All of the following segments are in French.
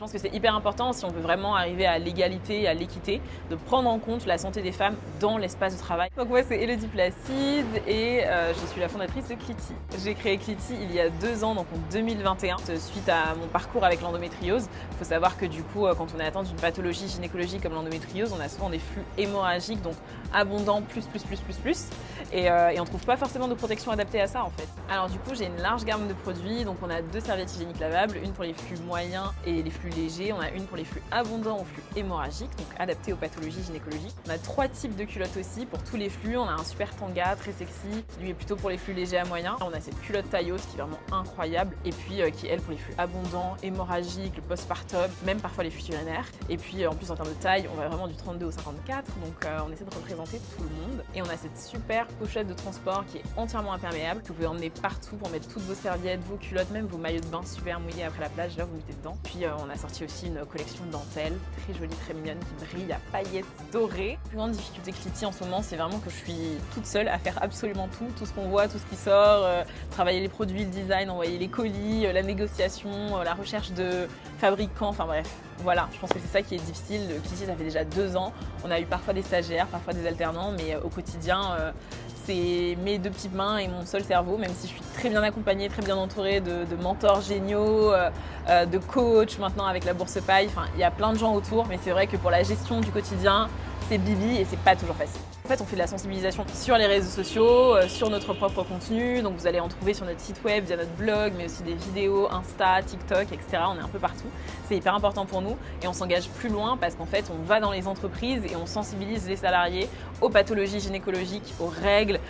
pense que c'est hyper important si on veut vraiment arriver à l'égalité et à l'équité, de prendre en compte la santé des femmes dans l'espace de travail. Donc moi c'est Elodie Placide et je suis la fondatrice de Cliti. J'ai créé Cliti il y a 2 ans, donc en 2021, suite à mon parcours avec l'endométriose. Il faut savoir que du coup, quand on est atteint d'une pathologie gynécologique comme l'endométriose, on a souvent des flux hémorragiques, donc abondants, plus. Et on ne trouve pas forcément de protection adaptée à ça en fait. Alors du coup, j'ai une large gamme de produits, donc on a 2 serviettes hygiéniques lavables, une pour les flux moyens et les flux légers, on a une pour les flux abondants ou flux hémorragiques, donc adaptées aux pathologies gynécologiques. On a 3 types de culottes aussi pour tous les flux, on a un super tanga très sexy, qui lui est plutôt pour les flux légers à moyens. On a cette culotte taille haute qui est vraiment incroyable, et puis qui est elle pour les flux abondants, hémorragiques, le postpartum, même parfois les flux urinaires. Et puis en plus en termes de taille, on va vraiment du 32 au 54, donc on essaie de représenter tout le monde. Et on a cette super pochette de transport qui est entièrement imperméable, que vous pouvez emmener partout pour mettre toutes vos serviettes, vos culottes, même vos maillots de bain super mouillés après la plage, là vous mettez dedans. Puis on a sorti aussi une collection de dentelles, très jolie, très mignonne, qui brille à paillettes dorées. La plus grande difficulté Cliti en ce moment, c'est vraiment que je suis toute seule à faire absolument tout ce qu'on voit, tout ce qui sort, travailler les produits, le design, envoyer les colis, la négociation, la recherche de fabricants, enfin bref. Voilà, je pense que c'est ça qui est difficile. Cliti, ça fait déjà 2 ans. On a eu parfois des stagiaires, parfois des alternants, mais au quotidien, c'est mes 2 petites mains et mon seul cerveau, même si je suis très bien accompagnée, très bien entourée de mentors géniaux, de coachs maintenant avec la bourse paille. Enfin, il y a plein de gens autour, mais c'est vrai que pour la gestion du quotidien, c'est bibi et c'est pas toujours facile. En fait, on fait de la sensibilisation sur les réseaux sociaux, sur notre propre contenu. Donc vous allez en trouver sur notre site web, via notre blog, mais aussi des vidéos, Insta, TikTok, etc. On est un peu partout. C'est hyper important pour nous et on s'engage plus loin parce qu'en fait, on va dans les entreprises et on sensibilise les salariés aux pathologies gynécologiques, aux règles,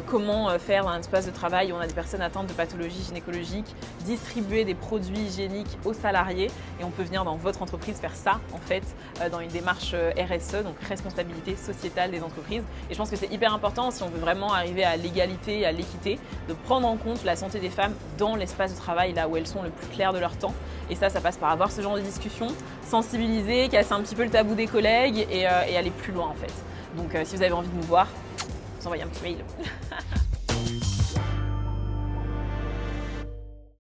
comment faire dans un espace de travail où on a des personnes atteintes de pathologies gynécologiques, distribuer des produits hygiéniques aux salariés. Et on peut venir dans votre entreprise faire ça, en fait, dans une démarche RSE, donc responsabilité sociétale des entreprises. Et je pense que c'est hyper important si on veut vraiment arriver à l'égalité et à l'équité, de prendre en compte la santé des femmes dans l'espace de travail, là où elles sont le plus clair de leur temps. Et ça passe par avoir ce genre de discussion, sensibiliser, casser un petit peu le tabou des collègues et aller plus loin en fait. Donc si vous avez envie de nous voir, vous envoyez un petit mail.